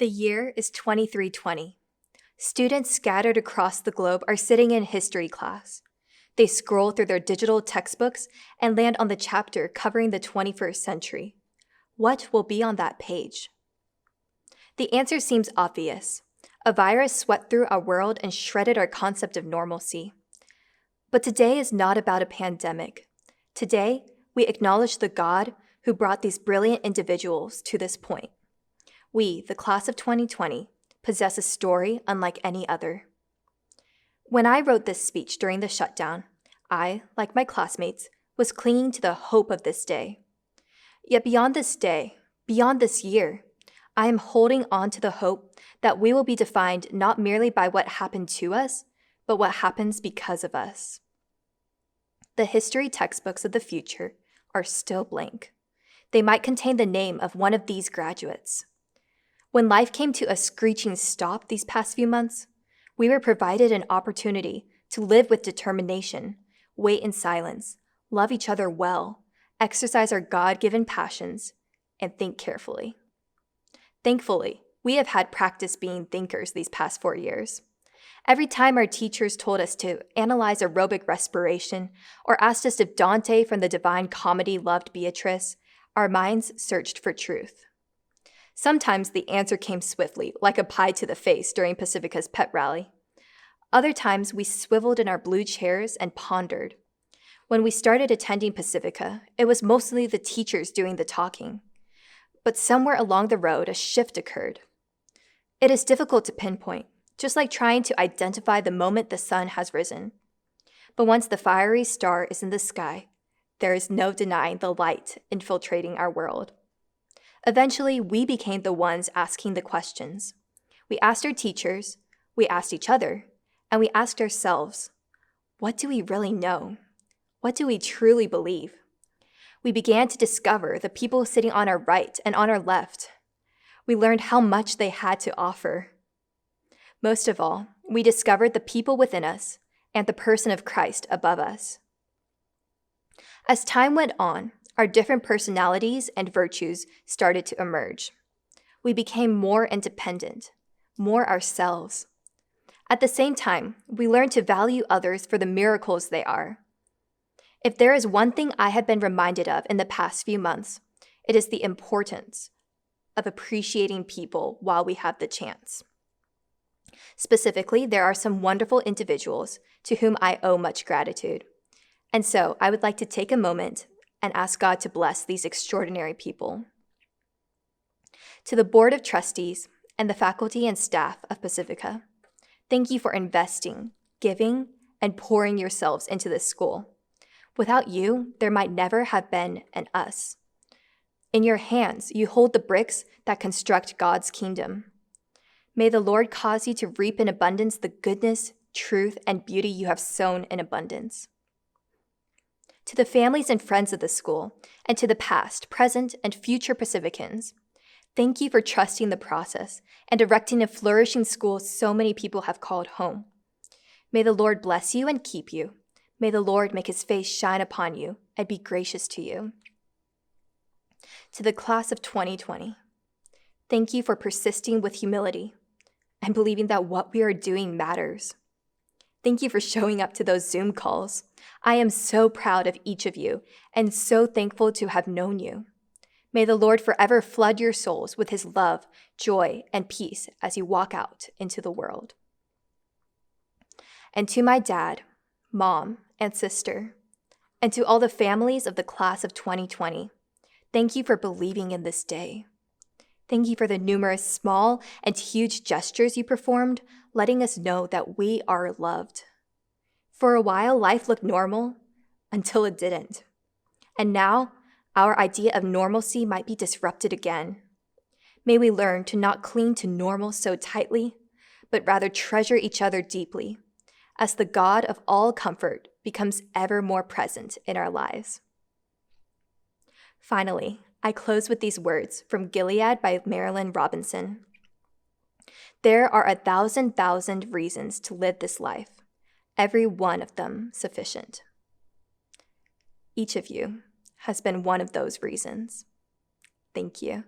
The year is 2320. Students scattered across the globe are sitting in history class. They scroll through their digital textbooks and land on the chapter covering the 21st century. What will be on that page? The answer seems obvious. A virus swept through our world and shredded our concept of normalcy. But today is not about a pandemic. Today, we acknowledge the God who brought these brilliant individuals to this point. We, the class of 2020, possess a story unlike any other. When I wrote this speech during the shutdown, I, like my classmates, was clinging to the hope of this day. Yet beyond this day, beyond this year, I am holding on to the hope that we will be defined not merely by what happened to us, but what happens because of us. The history textbooks of the future are still blank. They might contain the name of one of these graduates. When life came to a screeching stop these past few months, we were provided an opportunity to live with determination, wait in silence, love each other well, exercise our God-given passions, and think carefully. Thankfully, we have had practice being thinkers these past 4 years. Every time our teachers told us to analyze aerobic respiration or asked us if Dante from the Divine Comedy loved Beatrice, our minds searched for truth. Sometimes the answer came swiftly, like a pie to the face during Pacifica's pet rally. Other times we swiveled in our blue chairs and pondered. When we started attending Pacifica, it was mostly the teachers doing the talking. But somewhere along the road, a shift occurred. It is difficult to pinpoint, just like trying to identify the moment the sun has risen. But once the fiery star is in the sky, there is no denying the light infiltrating our world. Eventually, we became the ones asking the questions. We asked our teachers, we asked each other, and we asked ourselves, what do we really know? What do we truly believe? We began to discover the people sitting on our right and on our left. We learned how much they had to offer. Most of all, we discovered the people within us and the person of Christ above us. As time went on, our different personalities and virtues started to emerge. We became more independent, more ourselves. At the same time, we learned to value others for the miracles they are. If there is one thing I have been reminded of in the past few months, it is the importance of appreciating people while we have the chance. Specifically, there are some wonderful individuals to whom I owe much gratitude. And so I would like to take a moment and ask God to bless these extraordinary people. To the Board of Trustees and the faculty and staff of Pacifica, thank you for investing, giving, and pouring yourselves into this school. Without you, there might never have been an us. In your hands, you hold the bricks that construct God's kingdom. May the Lord cause you to reap in abundance the goodness, truth, and beauty you have sown in abundance. To the families and friends of the school, and to the past, present, and future Pacificans, thank you for trusting the process and erecting a flourishing school so many people have called home. May the Lord bless you and keep you. May the Lord make his face shine upon you and be gracious to you. To the class of 2020, thank you for persisting with humility and believing that what we are doing matters. Thank you for showing up to those Zoom calls. I am so proud of each of you and so thankful to have known you. May the Lord forever flood your souls with his love, joy, and peace as you walk out into the world. And to my dad, mom, and sister, and to all the families of the class of 2020, thank you for believing in this day. Thank you for the numerous small and huge gestures you performed, letting us know that we are loved. For a while, life looked normal until it didn't. And now, our idea of normalcy might be disrupted again. May we learn to not cling to normal so tightly, but rather treasure each other deeply, as the God of all comfort becomes ever more present in our lives. Finally, I close with these words from Gilead by Marilyn Robinson. There are 1,000,000 reasons to live this life, every one of them sufficient. Each of you has been one of those reasons. Thank you.